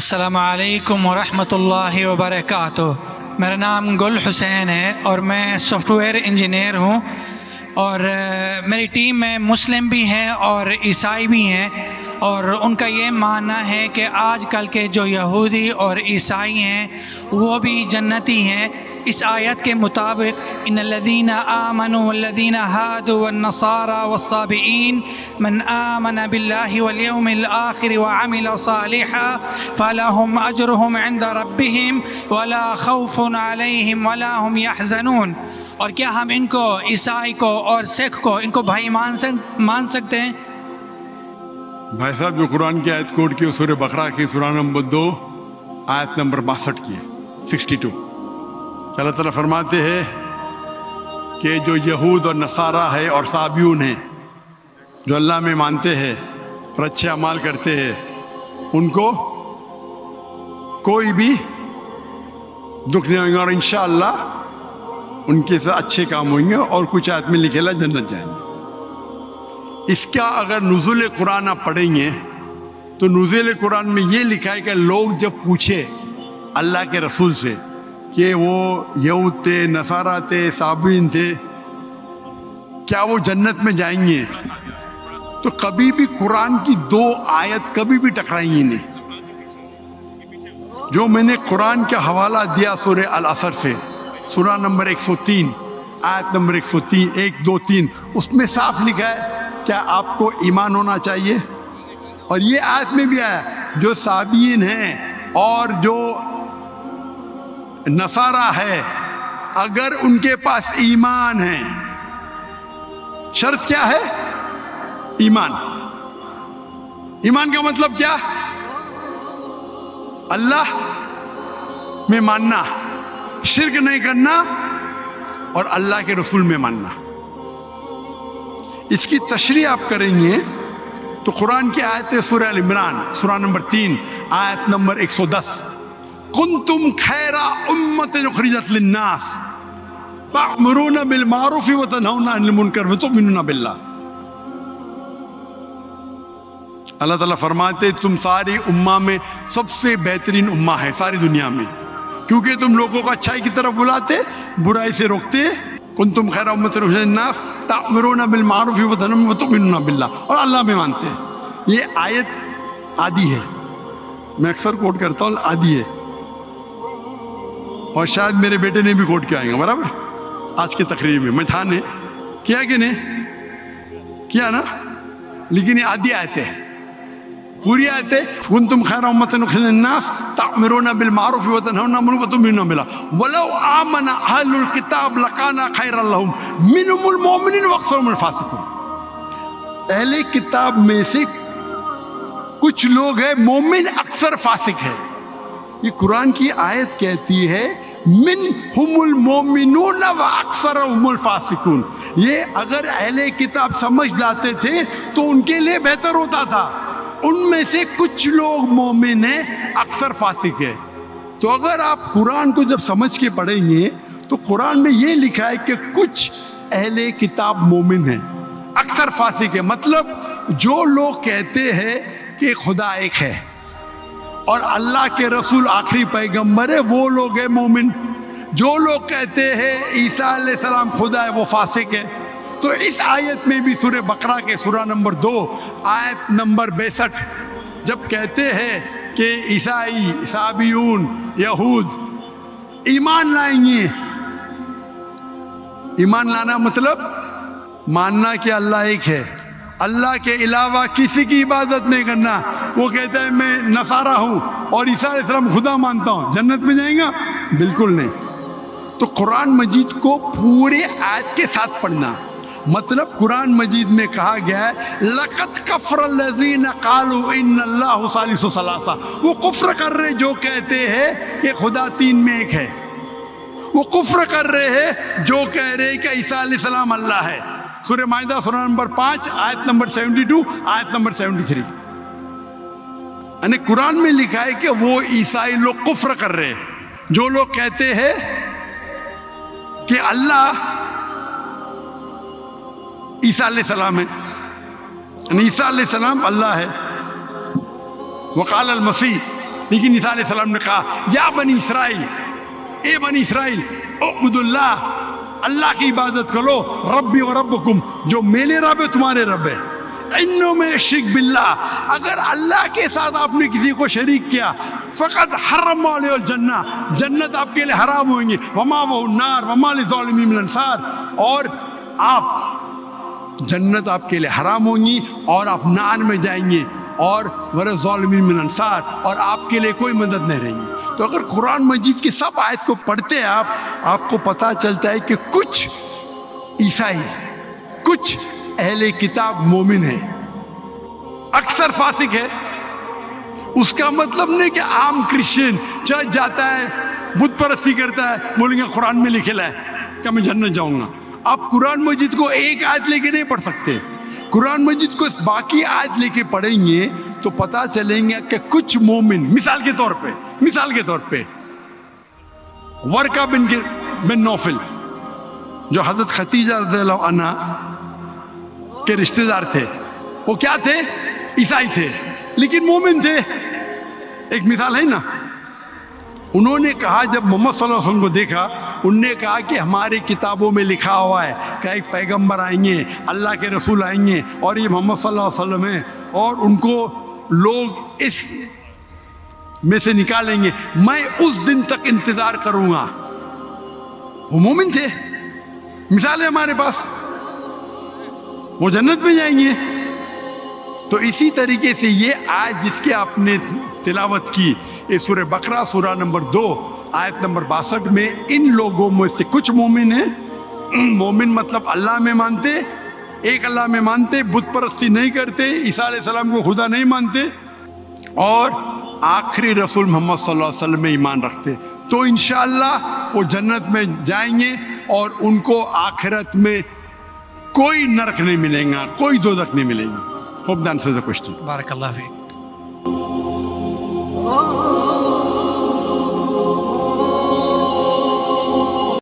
السلام علیکم ورحمۃ اللہ وبرکاتہ۔ میرا نام گل حسین ہے اور میں سافٹ ویئر انجینئر ہوں، اور میری ٹیم میں مسلم بھی ہیں اور عیسائی بھی ہیں، اور ان کا یہ ماننا ہے کہ آج کل کے جو یہودی اور عیسائی ہیں وہ بھی جنتی ہیں۔ اس آیت کے مطابق ان الذین آمنوا والذین ہادوا والنصارى والصابئین من آمن باللہ والیوم الآخر وعمل صالحا فلہم اجرہم عند ربہم ولا خوف علیہم ولا ہم یحزنون۔ اور کیا ہم ان کو، عیسائی کو اور سکھ کو، ان کو بھائی مان سکتے ہیں؟ بھائی صاحب جو قرآن کی آیت کوٹ کی سورہ بقرہ کی سورہ نمبر 2 آیت نمبر 62 کی 62، اللہ تعالیٰ فرماتے ہیں کہ جو یہود اور نصارہ ہے اور صابیون ہیں، جو اللہ میں مانتے ہیں اور اچھے اعمال کرتے ہیں، ان کو کوئی بھی دکھ نہیں ہوگا، اور انشاءاللہ ان کے ساتھ اچھے کام ہوئیں گے، اور کچھ آیت میں لکھے جنت جائیں گے۔ اس کا اگر نزول قرآن آپ پڑھیں گے تو نزول قرآن میں یہ لکھا ہے کہ لوگ جب پوچھے اللہ کے رسول سے کہ وہ یہود تھے، نصارہ تھے، صابئین تھے، کیا وہ جنت میں جائیں گے، تو کبھی بھی قرآن کی 2 آیت کبھی بھی ٹکرائیں گی نہیں۔ جو میں نے قرآن کا حوالہ دیا سورہ العصر سے، سورہ نمبر 103 آیت نمبر 103 1 2 3، اس میں صاف لکھا ہے کیا آپ کو ایمان ہونا چاہیے، اور یہ آیت میں بھی آیا جو صابئین ہیں اور جو نصارہ ہے، اگر ان کے پاس ایمان ہے، شرط کیا ہے؟ ایمان۔ ایمان کا مطلب کیا؟ اللہ میں ماننا، شرک نہیں کرنا، اور اللہ کے رسول میں ماننا۔ اس کی تشریح آپ کریں گے تو قرآن کی آیت سورہ ال عمران سورہ نمبر 3 آیت نمبر 110، کنتم خیر امۃ اخرجت للناس تأمرون بالمعروف وتنہون عن المنکر وتؤمنون باللہ۔ اللہ تعالیٰ فرماتے تم ساری امہ میں سب سے بہترین امہ ہے ساری دنیا میں، کیونکہ تم لوگوں کو اچھائی کی طرف بلاتے، برائی سے روکتے۔ کنتم خیر امۃ اخرجت للناس تأمرون بالمعروف وتؤمنون باللہ، اور اللہ میں مانتے ہیں۔ یہ آیت آدھی ہے، میں اکثر کوٹ کرتا ہوں، آدھی ہے، اور شاید میرے بیٹے نے بھی کوٹ کیا آئیں گا برابر آج کی تقریر میں تھا نے کیا کہ نہیں کیا نا، لیکن یہ آدھی آیت ہے، پوری آیت ہے کنتم خیر امۃ اخرجت للناس تأمرون بالمعروف وتنہون عن المنکر وتؤمنون باللہ ولو آمن اہل الکتاب لکان خیرا لہم منہم المؤمنون واکثرہم الفاسقون۔ اہل کتاب میں سے کچھ لوگ ہیں مومن، اکثر فاسق ہے۔ یہ قرآن کی آیت کہتی ہے منہم المؤمنون واکثرہم الفاسقون۔ یہ اگر اہل کتاب سمجھ لاتے تھے تو ان کے لیے بہتر ہوتا تھا، ان میں سے کچھ لوگ مومن ہیں، اکثر فاسق ہے۔ تو اگر آپ قرآن کو جب سمجھ کے پڑھیں گے تو قرآن میں یہ لکھا ہے کہ کچھ اہل کتاب مومن ہیں، اکثر فاسق ہے۔ مطلب جو لوگ کہتے ہیں کہ خدا ایک ہے اور اللہ کے رسول آخری پیغمبر ہے، وہ لوگ ہیں مومن۔ جو لوگ کہتے ہیں عیسیٰ علیہ السلام خدا ہے، وہ فاسق ہے۔ تو اس آیت میں بھی سورہ بقرہ کے سورہ نمبر 2 آیت نمبر 62 جب کہتے ہیں کہ عیسائی، صابئون، یہود ایمان لائیں گے، ایمان لانا مطلب ماننا کہ اللہ ایک ہے، اللہ کے علاوہ کسی کی عبادت نہیں کرنا۔ وہ کہتا ہے میں نصارہ ہوں اور عیسیٰ علیہ السلام خدا مانتا ہوں، جنت میں جائیں گا؟ بالکل نہیں۔ تو قرآن مجید کو پورے آیت کے ساتھ پڑھنا، مطلب قرآن مجید میں کہا گیا ہے لَقَدْ كَفَرَ الَّذِينَ قَالُوا إِنَّ اللَّهُ ثَالِثُ ثَلَاثَةٍ۔ وہ کفر کر رہے جو کہتے ہیں کہ خدا 3 میں ایک ہے، وہ کفر کر رہے ہیں جو کہہ رہے کہ عیسیٰ علیہ السلام اللہ ہے۔ سورہ مائدہ سورہ نمبر 5 آیت نمبر 72 آیت نمبر 73۔ یعنی قرآن میں لکھا ہے کہ وہ عیسائی لوگ کفر کر رہے ہیں جو لوگ کہتے ہیں کہ اللہ عیسیٰ علیہ السلام ہے، یعنی عیسیٰ علیہ السلام اللہ ہے۔ وقال المسیح لیکن عیسیٰ علیہ السلام نے کہا یا بنی اسرائیل، اے بنی اسرائیل اعبدوا اللہ کی عبادت کرو، ربی و ربکم جو میرے رب ہے تمہارے رب ہے، انہوں میں شرک باللہ اگر اللہ کے ساتھ آپ نے کسی کو شریک کیا فقط حرم علیہ الجنہ جنت آپ کے لیے حرام ہوئیں گے، وما وہ النار وما للظالمین من انصار، اور آپ جنت آپ کے لیے حرام ہوں گی اور آپ نار میں جائیں گے، اور وللظالمین من انصار، اور آپ کے لیے کوئی مدد نہیں رہے گی۔ تو اگر قرآن مجید کی سب آیت کو پڑھتے ہیں آپ کو پتہ چلتا ہے کہ کچھ عیسائی، کچھ اہل کتاب مومن ہے، اکثر فاسق ہے۔ اس کا مطلب نہیں کہ عام کرسچن چرچ جاتا ہے، بت پرستی کرتا ہے، بولیں گے قرآن میں لکھا ہے کہ میں جنت جاؤں گا۔ آپ قرآن مجید کو ایک آیت لے کے نہیں پڑھ سکتے، قرآن مجید کو باقی آیت لے کے پڑھیں گے تو پتہ چلیں گے کہ کچھ مومن، مثال کے طور پہ ورقہ بن نوفل جو حضرت خدیجہ رضی اللہ عنہ کے رشتہ دار تھے، وہ کیا تھے؟ عیسائی تھے لیکن مومن تھے۔ ایک مثال ہے نا، انہوں نے کہا جب محمد صلی اللہ علیہ وسلم کو دیکھا، انہوں نے کہا کہ ہماری کتابوں میں لکھا ہوا ہے کہ ایک پیغمبر آئیں گے، اللہ کے رسول آئیں گے، اور یہ محمد صلی اللہ علیہ وسلم ہیں، اور ان کو لوگ اس میں سے نکالیں گے، میں اس دن تک انتظار کروں گا۔ وہ مومن تھے، مثال ہے ہمارے پاس، وہ جنت میں جائیں گے۔ تو اسی طریقے سے یہ آیت جس کے آپ نے تلاوت کی، یہ سورہ بقرہ سورہ نمبر 2 آیت نمبر 62 میں ان لوگوں میں سے کچھ مومن ہیں۔ مومن مطلب اللہ میں مانتے، ایک اللہ میں مانتے، بت پرستی نہیں کرتے، عیسیٰ علیہ السلام کو خدا نہیں مانتے، اور آخری رسول محمد صلی اللہ علیہ وسلم میں ایمان رکھتے، تو انشاءاللہ وہ جنت میں جائیں گے اور ان کو آخرت میں کوئی نرک نہیں ملے گا، کوئی دوزخ نہیں ملے گی۔ Hope that answers the question. بارک اللہ فیک۔